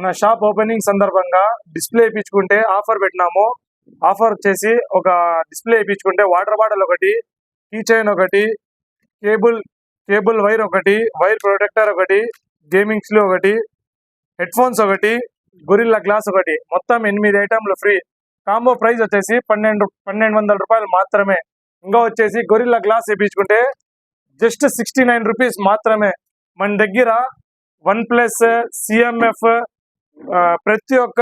మన shop opening సందర్భంగా display ఇప్పించుకుంటే offer పెట్టినాము. ఆఫర్ వచ్చేసి ఒక డిస్ప్లే ఇప్పించుకుంటే వాటర్ బాటిల్ ఒకటి, కీ చైన్ ఒకటి, కేబుల్ వైర్ ఒకటి, వైర్ ప్రొటెక్టర్ ఒకటి, గేమింగ్ స్లూ ఒకటి, హెడ్ ఫోన్స్ ఒకటి, గొరిల్లా గ్లాస్ ఒకటి, మొత్తం 8 ఐటమ్లు ఫ్రీ. కాంబో ప్రైస్ వచ్చేసి 1200 రూపాయలు మాత్రమే. ఇంకా వచ్చేసి గొరిల్లా గ్లాస్ ఇప్పించుకుంటే జస్ట్ 69 రూపీస్ మాత్రమే. మన దగ్గర OnePlus, CMF ప్రతి ఒక్క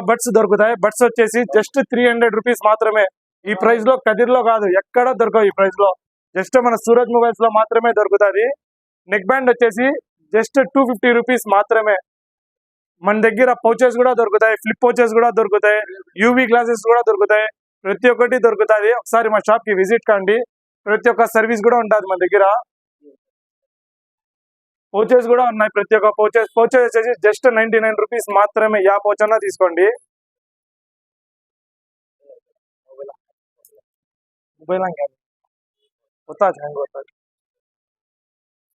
బడ్స్ దొరుకుతాయి. బడ్స్ వచ్చేసి జస్ట్ 300 రూపీస్ మాత్రమే. ఈ ప్రైస్ లో కదిర్లో కాదు, ఎక్కడ దొరకవు. ఈ ప్రైస్ లో జస్ట్ మన సూరజ్ మొబైల్స్ లో మాత్రమే దొరుకుతుంది. నెక్ బ్యాండ్ వచ్చేసి జస్ట్ 250 రూపీస్ మాత్రమే. మన దగ్గర పౌచెస్ కూడా దొరుకుతాయి, ఫ్లిప్ పౌచెస్ కూడా దొరుకుతాయి, యూవీ గ్లాసెస్ కూడా దొరుకుతాయి. ప్రతి ఒక్కటి దొరుకుతుంది. ఒకసారి మా షాప్ కి విజిట్ కండి. ప్రతి ఒక్క సర్వీస్ కూడా ఉంటుంది మన దగ్గర. పౌచెస్ కూడా ఉన్నాయి. ప్రతి ఒక్క పౌచెస్ వచ్చేసి జస్ట్ 99 రూపీస్ మాత్రమే. యా పౌచ్ అన్నా తీసుకోండి.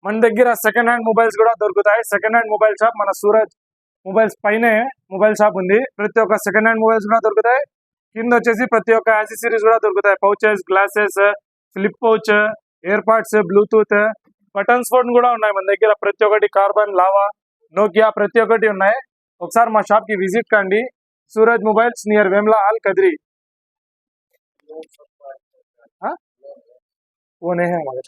మన దగ్గర సెకండ్ హ్యాండ్ మొబైల్స్ కూడా దొరుకుతాయి. సెకండ్ హ్యాండ్ మొబైల్ షాప్ మన సూరజ్ మొబైల్స్ పైనే మొబైల్ షాప్ ఉంది. ప్రతి ఒక్క సెకండ్ హ్యాండ్ మొబైల్స్ కూడా దొరుకుతాయి. కింద వచ్చేసి ప్రతి ఒక్క యాక్సెసరీస్ కూడా దొరుకుతాయి. Pouches, glasses, flip pouch, year pads, Bluetooth, buttons phone కూడా ఉన్నాయి మన దగ్గర. ప్రతి ఒక్కటి కార్బన్, లావా, నోకియా ప్రతి ఒక్కటి ఉన్నాయి. ఒకసారి మా షాప్ కి విజిట్ కండి. Suraj mobiles near Vemla hall Kadiri. वो नहीं है हमारे